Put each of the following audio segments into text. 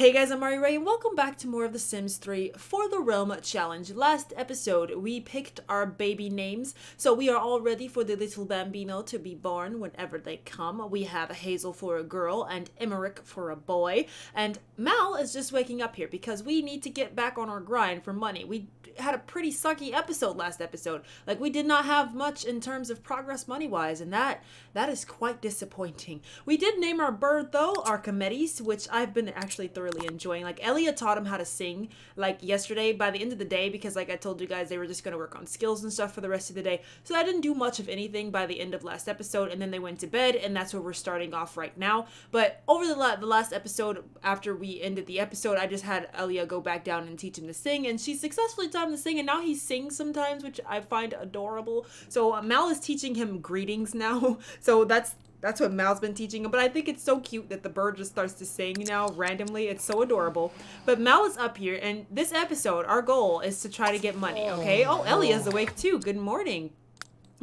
Hey guys, I'm Ray, and welcome back to more of The Sims 3 For the Realm Challenge. Last episode, we picked our baby names, so we are all ready for the little bambino to be born whenever they come. We have Hazel for a girl and Emmerich for a boy, and Mal is just waking up here because we need to get back on our grind for money. We had a pretty sucky episode last episode. Like, we did not have much in terms of progress money-wise, and that is quite disappointing. We did name our bird, though, Archimedes, which I've been actually thoroughly enjoying. Like, Elia taught him how to sing, like, yesterday by the end of the day, because, like I told you guys, they were just going to work on skills and stuff for the rest of the day. So I didn't do much of anything by the end of last episode, and then they went to bed, and that's where we're starting off right now. But over the last episode, after we ended the episode, I just had Elia go back down and teach him to sing, and she successfully taught him to sing, and now he sings sometimes, which I find adorable. So Mal is teaching him greetings now. So that's what Mal's been teaching him. But I think it's so cute that the bird just starts to sing now randomly. It's so adorable. But Mal is up here, and this episode, our goal is to try to get money, okay? Oh, Elia's awake too. Good morning.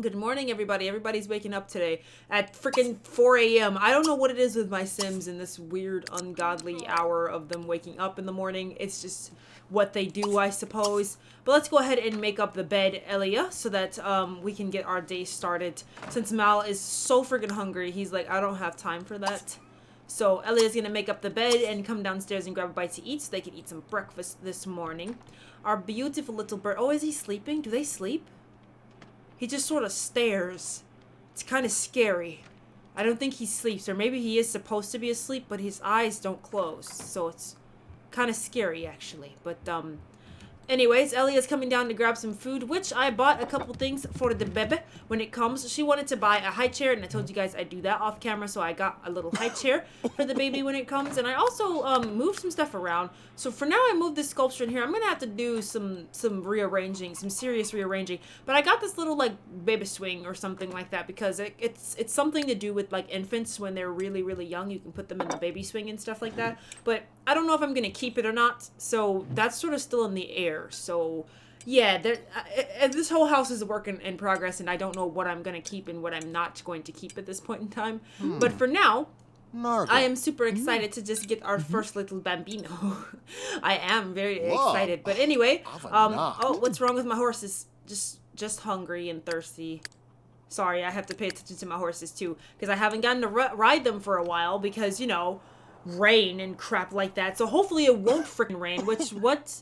Good morning, everybody. Everybody's waking up today at freaking 4 a.m. I don't know what it is with my Sims in this weird, ungodly hour of them waking up in the morning. It's just what they do, I suppose. But let's go ahead and make up the bed, Elia, so that we can get our day started. Since Mal is so freaking hungry, he's like, I don't have time for that. So Elia's gonna make up the bed and come downstairs and grab a bite to eat so they can eat some breakfast this morning. Our beautiful little bird. Oh, is he sleeping? Do they sleep? He just sort of stares. It's kind of scary. I don't think he sleeps, or maybe he is supposed to be asleep, but his eyes don't close, so it's kind of scary, actually. But, anyways, Elia's coming down to grab some food, which I bought a couple things for the bebe when it comes. She wanted to buy a high chair, and I told you guys I do that off camera, so I got a little high chair for the baby when it comes. And I also moved some stuff around. So for now, I moved this sculpture in here. I'm gonna have to do some rearranging, some serious rearranging. But I got this little like baby swing or something like that because it's something to do with like infants when they're really, really young. You can put them in the baby swing and stuff like that. But I don't know if I'm gonna keep it or not. So that's sort of still in the air. So yeah, this whole house is a work in progress, and I don't know what I'm going to keep and what I'm not going to keep at this point in time. But for now, I am super excited to just get our first little bambino. I am very excited. But anyway, oh, what's wrong with my horses? Just hungry and thirsty. Sorry, I have to pay attention to my horses too, because I haven't gotten to ride them for a while because, you know, rain and crap like that. So hopefully it won't freaking rain, which, what?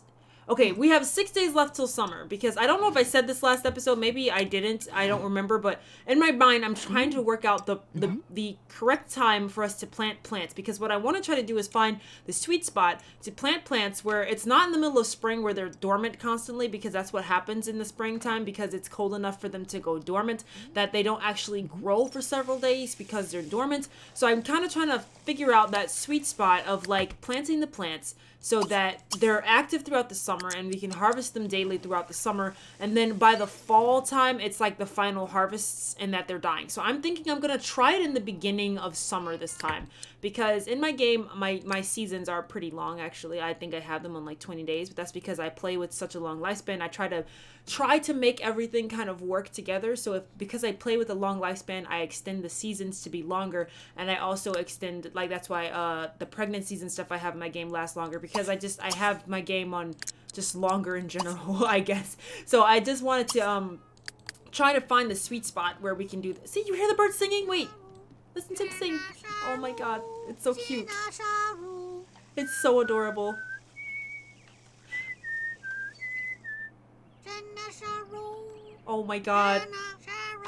Okay, we have 6 days left till summer, because I don't know if I said this last episode, maybe I didn't, I don't remember, but in my mind, I'm trying to work out the correct time for us to plant plants, because what I want to try to do is find the sweet spot to plant plants where it's not in the middle of spring where they're dormant constantly, because that's what happens in the springtime, because it's cold enough for them to go dormant, that they don't actually grow for several days because they're dormant. So I'm kind of trying to figure out that sweet spot of like planting the plants so that they're active throughout the summer and we can harvest them daily throughout the summer, and then by the fall time it's like the final harvests and that they're dying. So I'm thinking I'm gonna try it in the beginning of summer this time, because in my game my seasons are pretty long. Actually, I think I have them on like 20 days, but that's because I play with such a long lifespan. I try to make everything kind of work together. So because I play with a long lifespan, I extend the seasons to be longer, and I also extend, like, that's why the pregnancies and stuff I have in my game last longer, because I have my game on just longer in general, I guess. So I just wanted to try to find the sweet spot where we can do this. See, you hear the bird singing? Wait, listen to him sing. Oh my god, it's so cute. It's so adorable. Oh my god.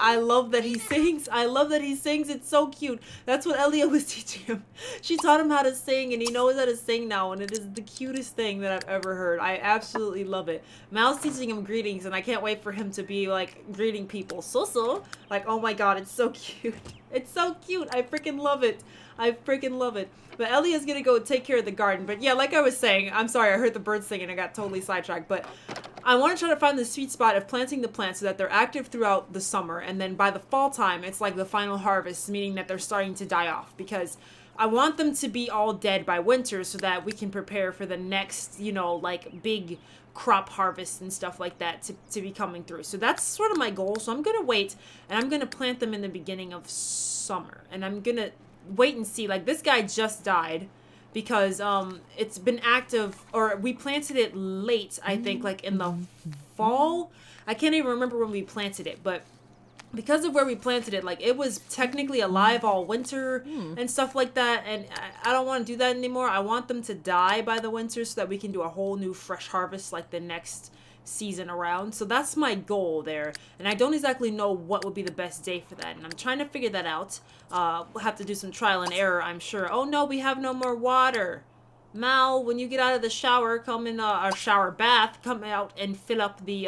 I love that he sings. I love that he sings. It's so cute. That's what Elia was teaching him. She taught him how to sing, and he knows how to sing now, and it is the cutest thing that I've ever heard. I absolutely love it. Mal's teaching him greetings, and I can't wait for him to be, like, greeting people. So. Like, oh my god, it's so cute. It's so cute. I freaking love it. I freaking love it. But Elia's gonna go take care of the garden. But yeah, like I was saying, I'm sorry, I heard the birds singing. I got totally sidetracked. But I want to try to find the sweet spot of planting the plants so that they're active throughout the summer. And then by the fall time, it's like the final harvest, meaning that they're starting to die off. Because I want them to be all dead by winter so that we can prepare for the next, you know, like big crop harvest and stuff like that to be coming through. So that's sort of my goal. So I'm going to wait, and I'm going to plant them in the beginning of summer. And I'm going to wait and see. Like, this guy just died. because it's been active, or we planted it late, I think, like in the fall. I can't even remember when we planted it, but because of where we planted it, like, it was technically alive all winter and stuff like that, and I don't want to do that anymore. I want them to die by the winter so that we can do a whole new fresh harvest like the next season around. So that's my goal there, and I don't exactly know what would be the best day for that, and I'm trying to figure that out. We'll have to do some trial and error, I'm sure. Oh no, we have no more water. Mal, when you get out of the shower, come in our shower bath, come out and fill up the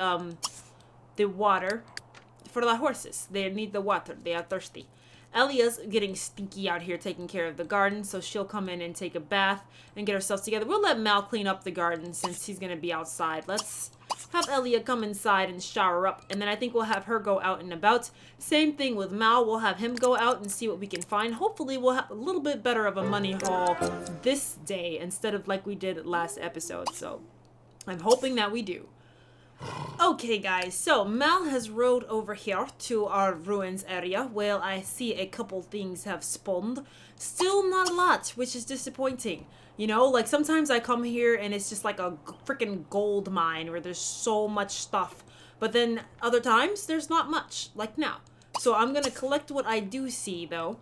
water for the horses. They need the water. They are thirsty. Elia's getting stinky out here taking care of the garden, so she'll come in and take a bath and get herself together. We'll let Mal clean up the garden since he's going to be outside. Let's have Elia come inside and shower up, and then I think we'll have her go out and about. Same thing with Mal. We'll have him go out and see what we can find. Hopefully we'll have a little bit better of a money haul this day instead of like we did last episode, so I'm hoping that we do. Okay guys, so Mal has rode over here to our ruins area. Well, I see a couple things have spawned. Still not a lot, which is disappointing. You know, like sometimes I come here and it's just like a freaking gold mine where there's so much stuff. But then other times there's not much, like now. So I'm gonna collect what I do see though.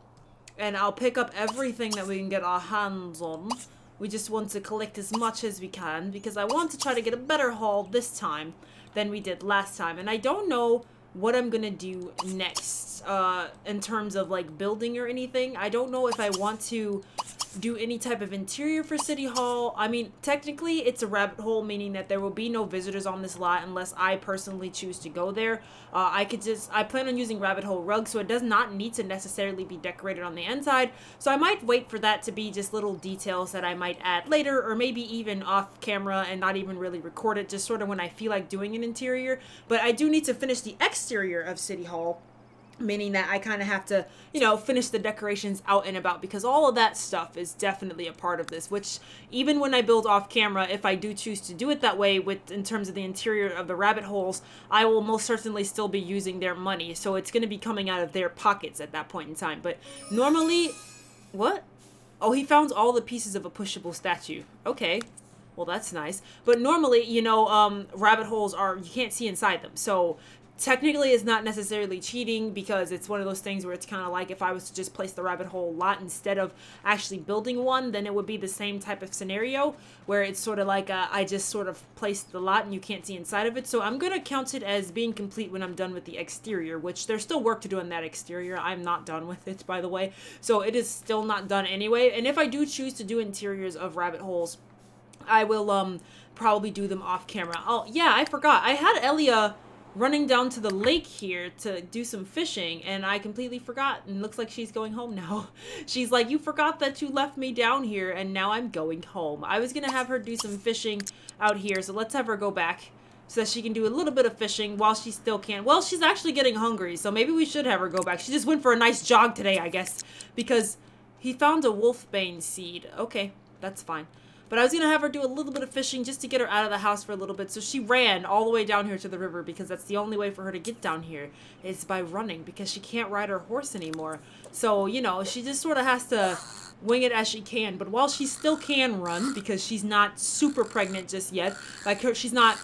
And I'll pick up everything that we can get our hands on. We just want to collect as much as we can because I want to try to get a better haul this time than we did last time. And I don't know what I'm gonna do next in terms of like building or anything. I don't know if I want to do any type of interior for City Hall. I mean, technically it's a rabbit hole, meaning that there will be no visitors on this lot unless I personally choose to go there. I plan on using rabbit hole rugs, so it does not need to necessarily be decorated on the inside. So I might wait for that to be just little details that I might add later, or maybe even off camera and not even really record it, just sort of when I feel like doing an interior. But I do need to finish the exterior of City Hall, meaning that I kind of have to, you know, finish the decorations out and about, because all of that stuff is definitely a part of this, which even when I build off camera, if I do choose to do it that way in terms of the interior of the rabbit holes, I will most certainly still be using their money, so it's going to be coming out of their pockets at that point in time. But normally, what? Oh, he found all the pieces of a pushable statue. Okay. Well, that's nice. But normally, you know, rabbit holes you can't see inside them, so technically it's not necessarily cheating, because it's one of those things where it's kind of like if I was to just place the rabbit hole lot instead of actually building one, then it would be the same type of scenario where it's sort of like I just sort of placed the lot and you can't see inside of it. So I'm going to count it as being complete when I'm done with the exterior, which there's still work to do in that exterior. I'm not done with it, by the way. So it is still not done anyway. And if I do choose to do interiors of rabbit holes, I will probably do them off camera. Oh, yeah, I forgot. I had Elia running down to the lake here to do some fishing, and I completely forgot, and looks like she's going home now. She's like, you forgot that you left me down here, and now I'm going home. I was gonna have her do some fishing out here, so let's have her go back so that she can do a little bit of fishing while she still can. Well, she's actually getting hungry, so maybe we should have her go back. She just went for a nice jog today, I guess, because he found a wolfbane seed. Okay, that's fine. But I was going to have her do a little bit of fishing just to get her out of the house for a little bit. So she ran all the way down here to the river, because that's the only way for her to get down here is by running, because she can't ride her horse anymore. So, you know, she just sort of has to wing it as she can. But while she still can run, because she's not super pregnant just yet, like she's not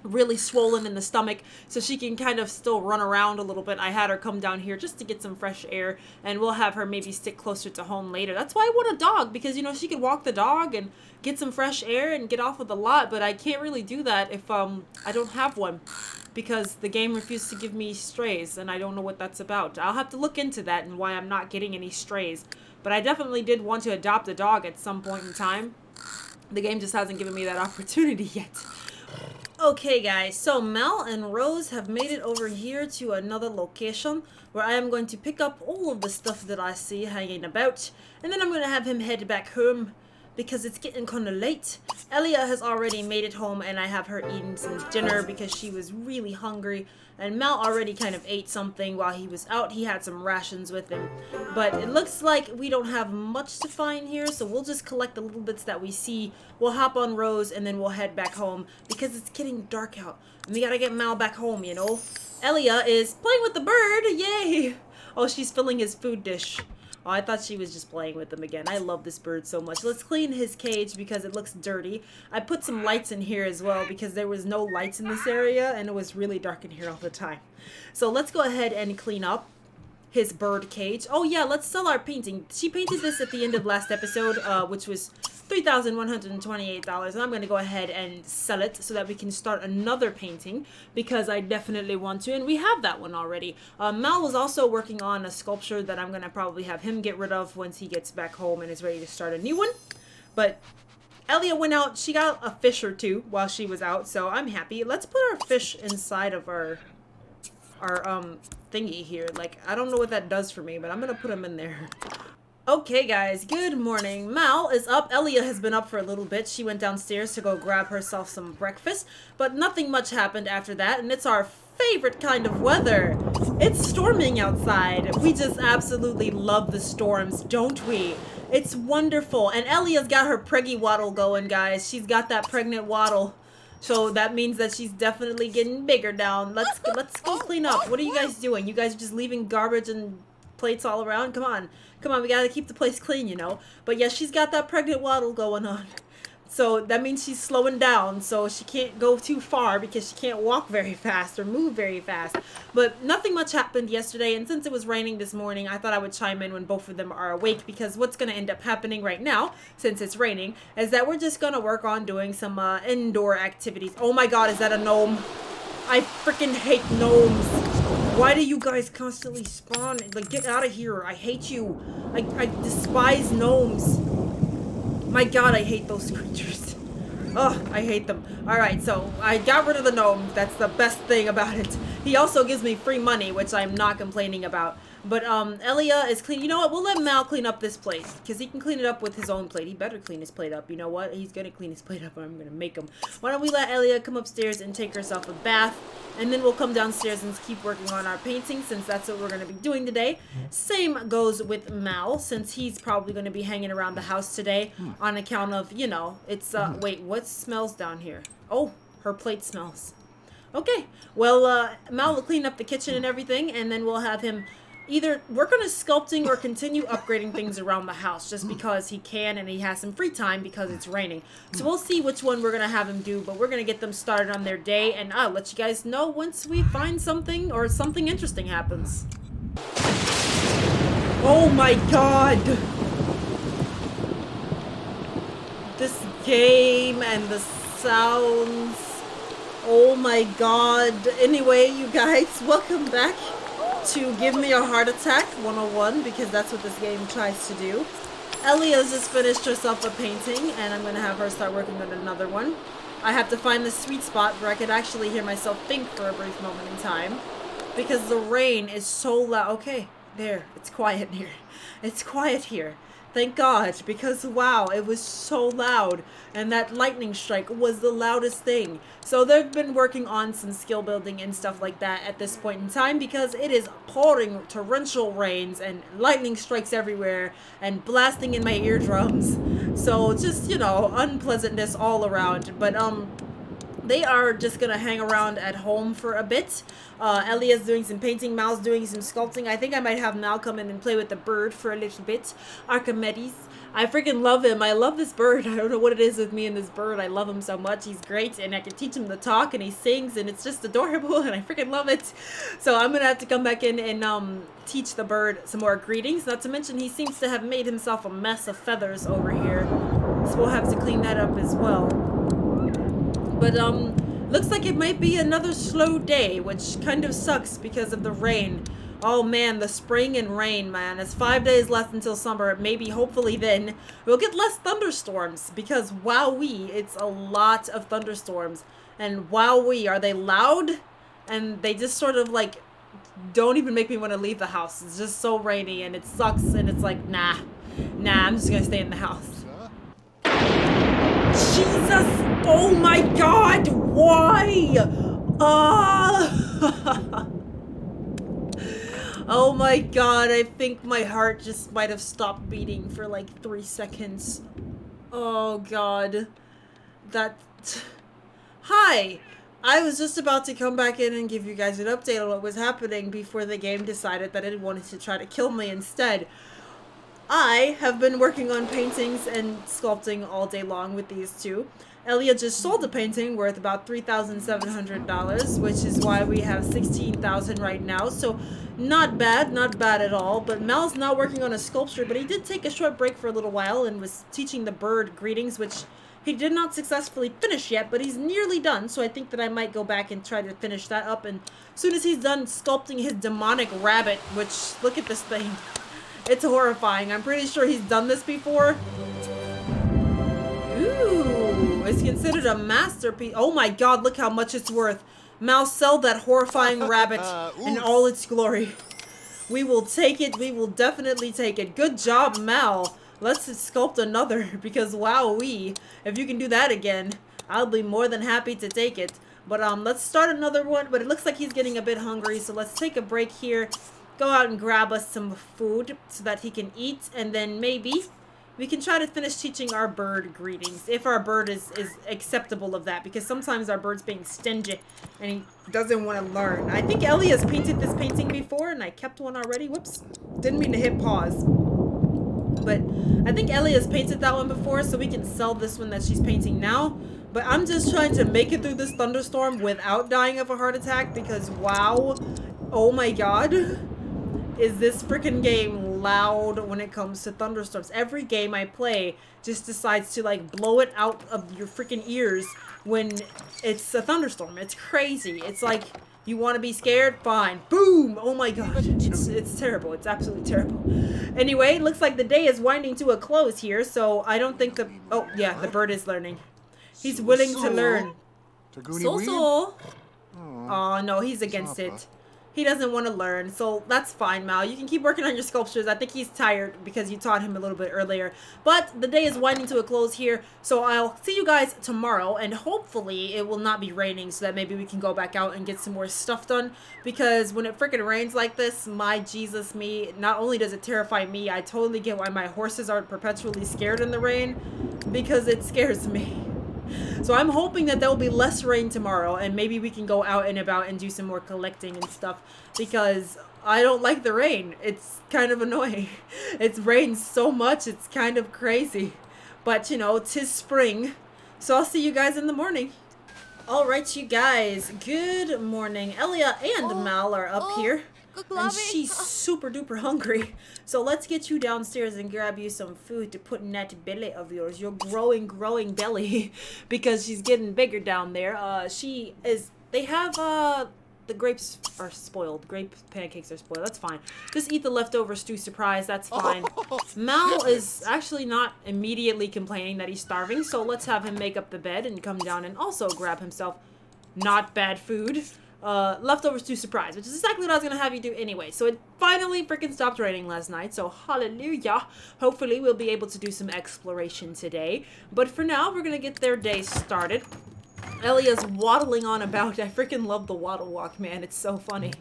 really swollen in the stomach, so she can kind of still run around a little bit. I had her come down here just to get some fresh air, and we'll have her maybe stick closer to home later. That's why I want a dog, because, you know, she could walk the dog and get some fresh air and get off of the lot, but I can't really do that if I don't have one, because the game refused to give me strays, and I don't know what that's about. I'll have to look into that and why I'm not getting any strays, but I definitely did want to adopt a dog at some point in time. The game just hasn't given me that opportunity yet. Okay guys, so Mel and Rose have made it over here to another location where I am going to pick up all of the stuff that I see hanging about, and then I'm going to have him head back home because it's getting kind of late. Elia has already made it home, and I have her eating some dinner because she was really hungry, and Mel already kind of ate something while he was out. He had some rations with him, but it looks like we don't have much to find here, so we'll just collect the little bits that we see. We'll hop on Rose, and then we'll head back home because it's getting dark out, and we gotta get Mal back home, you know. Elia is playing with the bird, yay! Oh, she's filling his food dish. Oh, I thought she was just playing with them again. I love this bird so much. Let's clean his cage because it looks dirty. I put some lights in here as well because there was no lights in this area and it was really dark in here all the time. So let's go ahead and clean up his bird cage. Oh yeah, let's sell our painting. She painted this at the end of last episode, which was $3,128, and I'm going to go ahead and sell it so that we can start another painting because I definitely want to, and we have that one already. Mal was also working on a sculpture that I'm going to probably have him get rid of once he gets back home and is ready to start a new one. But Elia went out. She got a fish or two while she was out, so I'm happy. Let's put our fish inside of our thingy here. Like, I don't know what that does for me, but I'm gonna put them in there. Okay guys, good morning. Mal is up. Elia has been up for a little bit. She went downstairs to go grab herself some breakfast, but nothing much happened after that, and it's our favorite kind of weather. It's storming outside. We just absolutely love the storms, don't we? It's wonderful. And Elia's got her preggy waddle going, guys. She's got that pregnant waddle. So that means that she's definitely getting bigger down. Let's go clean up. What are you guys doing? You guys are just leaving garbage and plates all around? Come on. Come on, we gotta keep the place clean, you know? But yeah, she's got that pregnant waddle going on. So that means she's slowing down, so she can't go too far because she can't walk very fast or move very fast. But nothing much happened yesterday, and since it was raining this morning, I thought I would chime in when both of them are awake, because what's going to end up happening right now, since it's raining, is that we're just going to work on doing some indoor activities. Oh my god, is that a gnome? I freaking hate gnomes. Why do you guys constantly spawn? Like, get out of here. I hate you. I despise gnomes. My god, I hate those creatures. Oh, I hate them. Alright, so I got rid of the gnome. That's the best thing about it. He also gives me free money, which I'm not complaining about. But Elia is clean. You know what? We'll let Mal clean up this place, because he can clean it up with his own plate. He better clean his plate up. You know what? He's going to clean his plate up, or I'm going to make him. Why don't we let Elia come upstairs and take herself a bath, and then we'll come downstairs and keep working on our painting, since that's what we're going to be doing today. Same goes with Mal, since he's probably going to be hanging around the house today on account of, you know, it's, wait, what smells down here? Oh, her plate smells. Okay, well, Mal will clean up the kitchen and everything, and then we'll have him either work on his sculpting or continue upgrading things around the house, just because he can and he has some free time because it's raining. So we'll see which one we're going to have him do, but we're going to get them started on their day, and I'll let you guys know once we find something or something interesting happens. Oh my god! This game and the sounds. Oh my god. Anyway, you guys, welcome back to Give Me a Heart Attack 101, because that's what this game tries to do. Elia's just finished herself a painting, and I'm going to have her start working on another one. I have to find the sweet spot where I could actually hear myself think for a brief moment in time, because the rain is so loud. Okay, there, it's quiet here. It's quiet here. Thank God, because wow, it was so loud, and that lightning strike was the loudest thing. So they've been working on some skill building and stuff like that at this point in time, because it is pouring torrential rains and lightning strikes everywhere and blasting in my eardrums. So just, you know, unpleasantness all around. But they are just gonna hang around at home for a bit. Elia's doing some painting, Mal's doing some sculpting. I think I might have Mal come in and play with the bird for a little bit. Archimedes. I freaking love him. I love this bird. I don't know what it is with me and this bird. I love him so much. He's great, and I can teach him to talk, and he sings, and it's just adorable, and I freaking love it. So I'm gonna have to come back in and teach the bird some more greetings. Not to mention, he seems to have made himself a mess of feathers over here, so we'll have to clean that up as well. But looks like it might be another slow day, which kind of sucks because of the rain. Oh man, the spring and rain, man. It's 5 days left until summer. Maybe, hopefully then, we'll get less thunderstorms, because wowee, it's a lot of thunderstorms. And wowee, are they loud? And they just sort of like don't even make me want to leave the house. It's just so rainy and it sucks, and it's like, nah, I'm just gonna stay in the house. Jesus! Oh my god! Why? Oh my god, I think my heart just might have stopped beating for like 3 seconds. Oh god. Hi! I was just about to come back in and give you guys an update on what was happening before the game decided that it wanted to try to kill me instead. I have been working on paintings and sculpting all day long with these two. Elia just sold a painting worth about $3,700, which is why we have $16,000 right now. So not bad at all. But Mal's now working on a sculpture, but he did take a short break for a little while and was teaching the bird greetings, which he did not successfully finish yet, but he's nearly done. So I think that I might go back and try to finish that up. And as soon as he's done sculpting his demonic rabbit, which, look at this thing. It's horrifying. I'm pretty sure he's done this before. Ooh, it's considered a masterpiece. Oh my god, look how much it's worth. Mal, sell that horrifying rabbit in all its glory. We will take it. We will definitely take it. Good job, Mal. Let's sculpt another, because wowee, if you can do that again, I'll be more than happy to take it. But let's start another one, but it looks like he's getting a bit hungry, so let's take a break here. Go out and grab us some food so that he can eat, and then maybe we can try to finish teaching our bird greetings, if our bird is acceptable of that, because sometimes our bird's being stingy and he doesn't want to learn. I think Ellie has painted this painting before, and I kept one already. Whoops. Didn't mean to hit pause. But I think Ellie has painted that one before, so we can sell this one that she's painting now. But I'm just trying to make it through this thunderstorm without dying of a heart attack, because wow, oh my god, is this freaking game loud when it comes to thunderstorms. Every game I play just decides to like blow it out of your freaking ears when it's a thunderstorm. It's crazy. It's like, you want to be scared? Fine. Boom! Oh my god. It's terrible. It's absolutely terrible. Anyway, it looks like the day is winding to a close here, so I don't think the... Oh, yeah, the bird is learning. He's willing to learn. So. Oh, no, he's against it. He doesn't want to learn, so that's fine, Mal. You can keep working on your sculptures. I think he's tired because you taught him a little bit earlier. But the day is winding to a close here, so I'll see you guys tomorrow, and hopefully it will not be raining so that maybe we can go back out and get some more stuff done. Because when it freaking rains like this, my Jesus me, not only does it terrify me, I totally get why my horses are perpetually scared in the rain, because it scares me. So I'm hoping that there will be less rain tomorrow, and maybe we can go out and about and do some more collecting and stuff, because I don't like the rain. It's kind of annoying. It's rained so much, it's kind of crazy. But, you know, 'tis spring. So I'll see you guys in the morning. Alright, you guys. Good morning. Elia and Mal are up here. And she's super duper hungry. So let's get you downstairs and grab you some food to put in that belly of yours. Your growing belly. Because she's getting bigger down there. They have, the grapes are spoiled. Grape pancakes are spoiled. That's fine. Just eat the leftover stew surprise. That's fine. Mal is actually not immediately complaining that he's starving. So let's have him make up the bed and come down and also grab himself not bad food. Leftovers to surprise, which is exactly what I was gonna have you do anyway. So it finally freaking stopped raining last night, so hallelujah. Hopefully we'll be able to do some exploration today. But for now, we're gonna get their day started. Elia's waddling on about. I freaking love the waddle walk, man. It's so funny.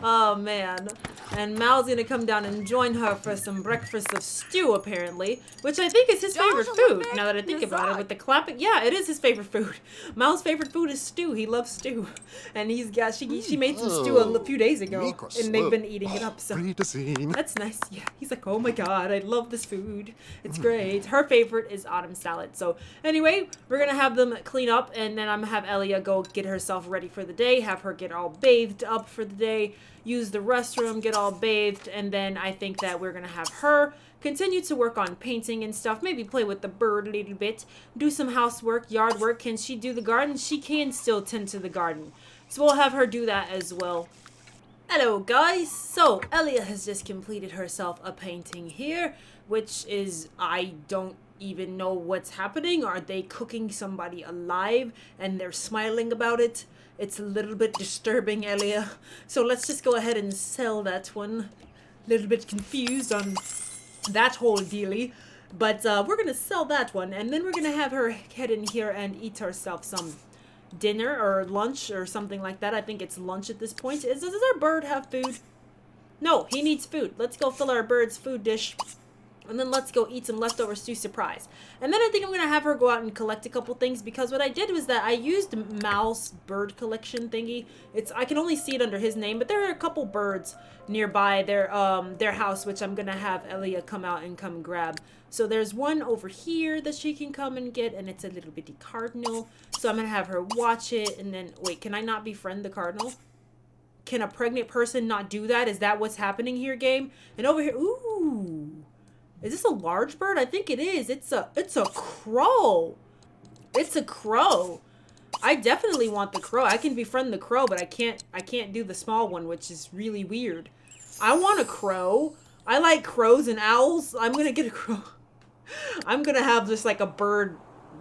Oh, man. And Mal's gonna come down and join her for some breakfast of stew, apparently. Which I think is his favorite food, now that I think about it. With the clapping. Yeah, it is his favorite food. Mal's favorite food is stew. He loves stew. And she made some stew a few days ago. And they've been eating it up, so. That's nice. Yeah, he's like, oh my god, I love this food. It's great. Her favorite is autumn salad. So, anyway, we're gonna have them clean up. And then I'm gonna have Elia go get herself ready for the day. Have her get all bathed up for the day. Use the restroom, get all bathed, and then I think that we're gonna have her continue to work on painting and stuff, maybe play with the bird a little bit, do some housework, yard work. Can she do the garden? She can still tend to the garden, so we'll have her do that as well. Hello guys, so Elia has just completed herself a painting here, which is, I don't even know what's happening. Are they cooking somebody alive and they're smiling about it? It's a little bit disturbing, Elia. So let's just go ahead and sell that one. A little bit confused on that whole dealie. But we're going to sell that one. And then we're going to have her head in here and eat herself some dinner or lunch or something like that. I think it's lunch at this point. Does our bird have food? No, he needs food. Let's go fill our bird's food dish. And then let's go eat some leftover stew surprise. And then I think I'm going to have her go out and collect a couple things, because what I did was that I used Mal's bird collection thingy. I can only see it under his name, but there are a couple birds nearby their house, which I'm going to have Elia come out and come grab. So there's one over here that she can come and get, and it's a little bitty cardinal. So I'm going to have her watch it, and then, wait, can I not befriend the cardinal? Can a pregnant person not do that? Is that what's happening here, game? And over here, ooh. Is this a large bird? I think it is. It's a crow. It's a crow. I definitely want the crow. I can befriend the crow, but I can't do the small one, which is really weird. I want a crow. I like crows and owls. I'm gonna get a crow. I'm gonna have just like a bird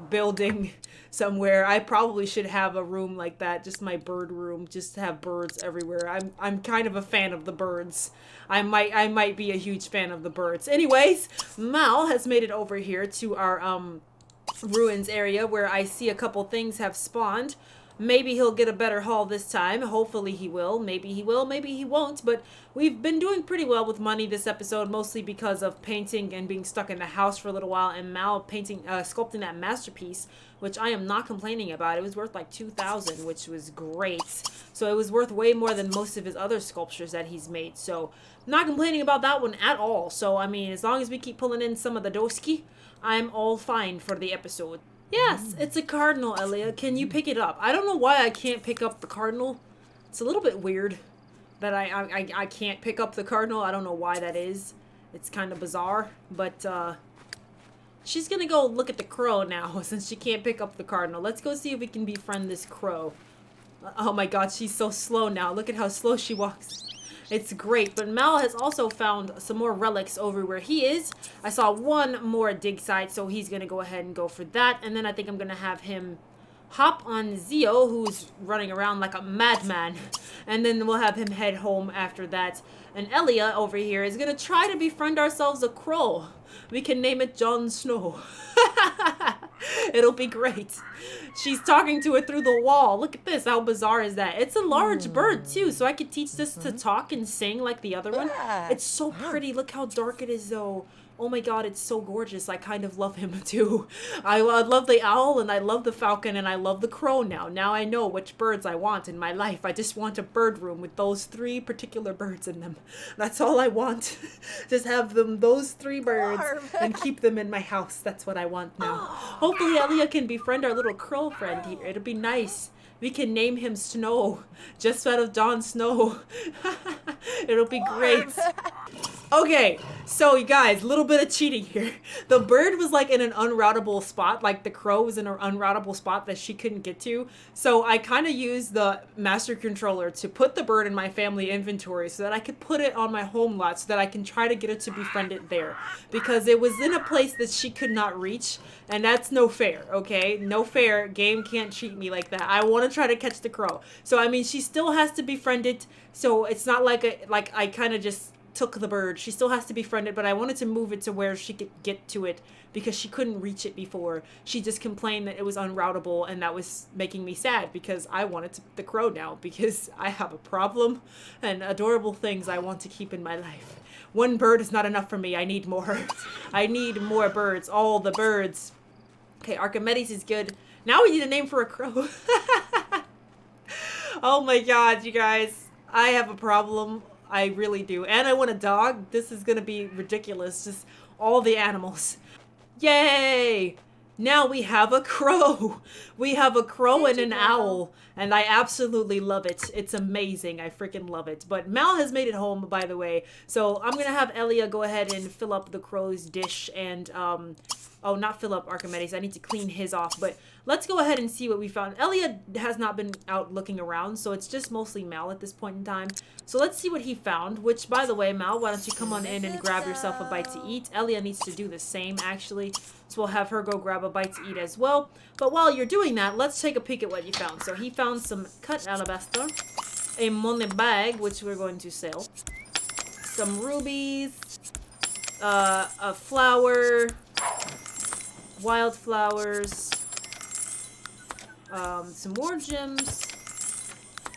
building somewhere. I probably should have a room like that, just my bird room, just to have birds everywhere. I'm kind of a fan of the birds. I might be a huge fan of the birds. Anyways, Mal has made it over here to our ruins area, where I see a couple things have spawned. Maybe he'll get a better haul this time. Hopefully he will. Maybe he will, maybe he won't. But we've been doing pretty well with money this episode, mostly because of painting and being stuck in the house for a little while, and Mal sculpting that masterpiece, which I am not complaining about. It was worth like 2,000, which was great. So it was worth way more than most of his other sculptures that he's made. So not complaining about that one at all. So, I mean, as long as we keep pulling in some of the doski, I'm all fine for the episode. Yes, it's a cardinal, Elia. Can you pick it up? I don't know why I can't pick up the cardinal. It's a little bit weird that I can't pick up the cardinal. I don't know why that is. It's kind of bizarre. But she's going to go look at the crow now since she can't pick up the cardinal. Let's go see if we can befriend this crow. Oh my god, she's so slow now. Look at how slow she walks. It's great, but Mal has also found some more relics over where he is. I saw one more dig site, so he's going to go ahead and go for that. And then I think I'm going to have him hop on Zio, who's running around like a madman. And then we'll have him head home after that. And Elia over here is going to try to befriend ourselves a crow. We can name it Jon Snow. It'll be great. She's talking to it through the wall. Look at this. How bizarre is that? It's a large bird, too, so I could teach this to talk and sing like the other one. It's so pretty. Look how dark it is, though. Oh my god, it's so gorgeous. I kind of love him, too. I love the owl, and I love the falcon, and I love the crow now. Now I know which birds I want in my life. I just want a bird room with those 3 particular birds in them. That's all I want. Just have those 3 birds, and keep them in my house. That's what I want now. Hopefully Elia can befriend our little crow friend here. It'll be nice. We can name him Snow, just out of Jon Snow. It'll be great. Okay, so you guys, a little bit of cheating here. The bird was like in an unroutable spot, like the crow was in an unroutable spot that she couldn't get to. So I kind of used the master controller to put the bird in my family inventory so that I could put it on my home lot so that I can try to get it to befriend it there. Because it was in a place that she could not reach, and that's no fair, okay? No fair. Game can't treat me like that. I want to try to catch the crow. So, I mean, she still has to befriend it, so it's not like I kind of just took the bird. She still has to befriend it, but I wanted to move it to where she could get to it because she couldn't reach it before. She just complained that it was unroutable, and that was making me sad because I wanted the crow now because I have a problem and adorable things I want to keep in my life. One bird is not enough for me. I need more. I need more birds. All the birds. Okay, Archimedes is good. Now we need a name for a crow. Oh my god, you guys. I have a problem. I really do. And I want a dog. This is going to be ridiculous. Just all the animals. Yay! Now we have a crow. We have a crow and an owl. And I absolutely love it. It's amazing. I freaking love it. But Mal has made it home, by the way. So I'm going to have Elia go ahead and fill up the crow's dish. And, oh, not fill up Archimedes. I need to clean his off. But let's go ahead and see what we found. Elia has not been out looking around, so it's just mostly Mal at this point in time. So let's see what he found, which, by the way, Mal, why don't you come on in and grab yourself a bite to eat. Elia needs to do the same, actually. So we'll have her go grab a bite to eat as well. But while you're doing that, let's take a peek at what you found. So he found some cut alabaster, a money bag, which we're going to sell, some rubies, a flower, wildflowers, some more gems.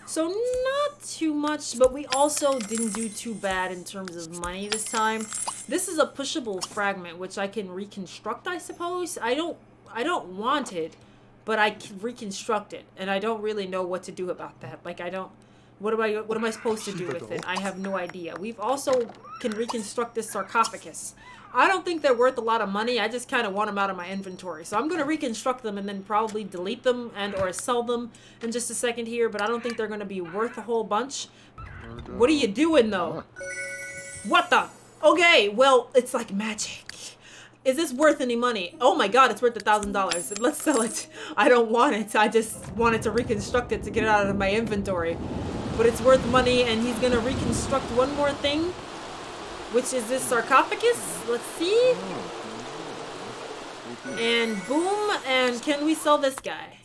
So not too much, but we also didn't do too bad in terms of money this time. This is a pushable fragment, which I can reconstruct, I suppose. I don't want it, but I can reconstruct it, and I don't really know what to do about that. Like, what am I supposed to do with it? I have no idea. We've also can reconstruct this sarcophagus. I don't think they're worth a lot of money. I just kind of want them out of my inventory. So I'm going to reconstruct them and then probably delete them and or sell them in just a second here, but I don't think they're going to be worth a whole bunch. What are you doing, though? What the? Okay, well, it's like magic. Is this worth any money? Oh my god, it's worth $1,000. Let's sell it. I don't want it. I just wanted to reconstruct it to get it out of my inventory. But it's worth money, and he's gonna reconstruct one more thing, which is this sarcophagus. Let's see. And boom, and can we sell this guy?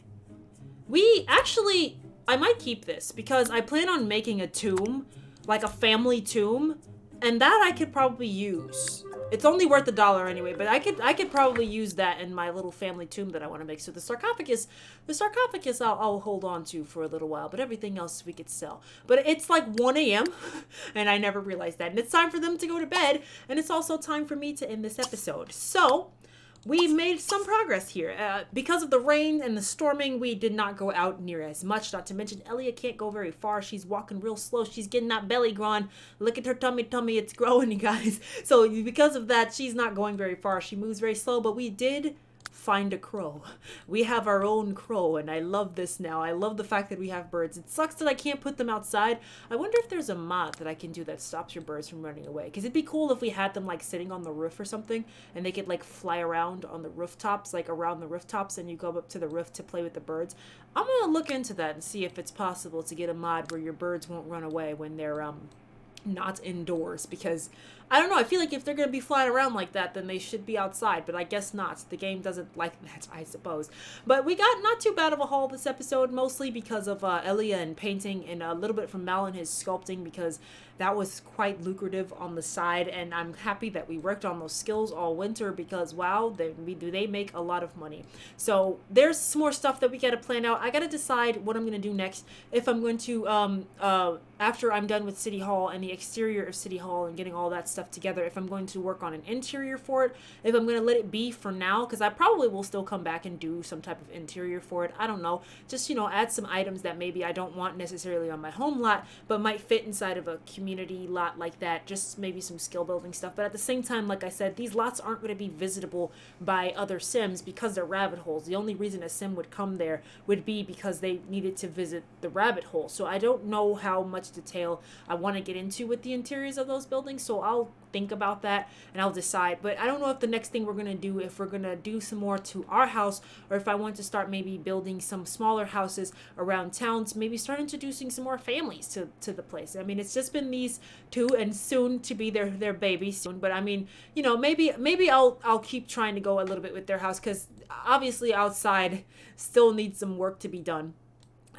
We actually, I might keep this because I plan on making a tomb, like a family tomb, and that I could probably use. It's only worth $1 anyway, but I could probably use that in my little family tomb that I want to make. So the sarcophagus I'll hold on to for a little while, but everything else we could sell. But it's like 1 a.m. and I never realized that. And it's time for them to go to bed, and it's also time for me to end this episode. So we made some progress here. Because of the rain and the storming, we did not go out near as much. Not to mention, Elia can't go very far. She's walking real slow. She's getting that belly growing. Look at her tummy. It's growing, you guys. So because of that, she's not going very far. She moves very slow, but we did find a crow. We have our own crow, and I love this now. I love the fact that we have birds. It sucks that I can't put them outside. I wonder if there's a mod that I can do that stops your birds from running away, because it'd be cool if we had them like sitting on the roof or something, and they could like fly around on the rooftops, like around the rooftops, and you go up to the roof to play with the birds. I'm gonna look into that and see if it's possible to get a mod where your birds won't run away when they're not indoors, because I don't know, I feel like if they're gonna be flying around like that, then they should be outside, but I guess not. The game doesn't like that, I suppose. But we got not too bad of a haul this episode, mostly because of Elia and painting, and a little bit from Mal and his sculpting, because that was quite lucrative on the side, and I'm happy that we worked on those skills all winter, because wow, they make a lot of money. So there's some more stuff that we gotta plan out. I gotta decide what I'm gonna do next. If I'm going to after I'm done with City Hall and the exterior of City Hall and getting all that stuff together, if I'm going to work on an interior for it, if I'm going to let it be for now, because I probably will still come back and do some type of interior for it. I don't know, just, you know, add some items that maybe I don't want necessarily on my home lot, but might fit inside of a community lot like that, just maybe some skill building stuff. But at the same time, like I said, these lots aren't going to be visitable by other Sims because they're rabbit holes. The only reason a Sim would come there would be because they needed to visit the rabbit hole. So I don't know how much detail I want to get into with the interiors of those buildings, so I'll think about that and I'll decide. But I don't know if the next thing we're going to do, if we're going to do some more to our house, or if I want to start maybe building some smaller houses around towns, maybe start introducing some more families to the place. I mean, it's just been these two, and soon to be their baby soon, but I mean, you know, maybe I'll keep trying to go a little bit with their house, because obviously outside still needs some work to be done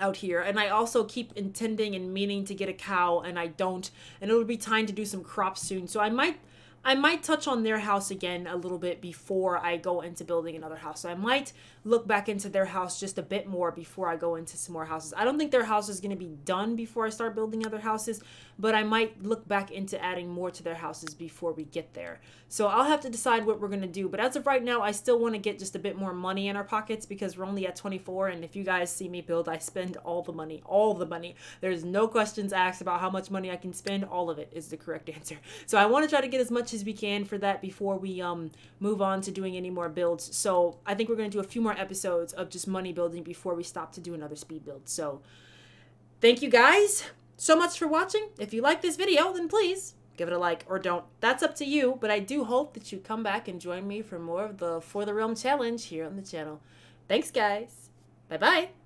out here. And I also keep intending and meaning to get a cow, and I don't, and it'll be time to do some crops soon. So I might touch on their house again a little bit before I go into building another house. So I might look back into their house just a bit more before I go into some more houses. I don't think their house is going to be done before I start building other houses, but I might look back into adding more to their houses before we get there. So I'll have to decide what we're going to do. But as of right now, I still want to get just a bit more money in our pockets, because we're only at 24. And if you guys see me build, I spend all the money, all the money. There's no questions asked about how much money I can spend. All of it is the correct answer. So I want to try to get as much as we can for that before we move on to doing any more builds. So I think we're going to do a few more episodes of just money building before we stop to do another speed build. So thank you guys so much for watching. If you like this video, then please give it a like, or don't. That's up to you, but I do hope that you come back and join me for more of the For the Realm challenge here on the channel. Thanks, guys. Bye-bye.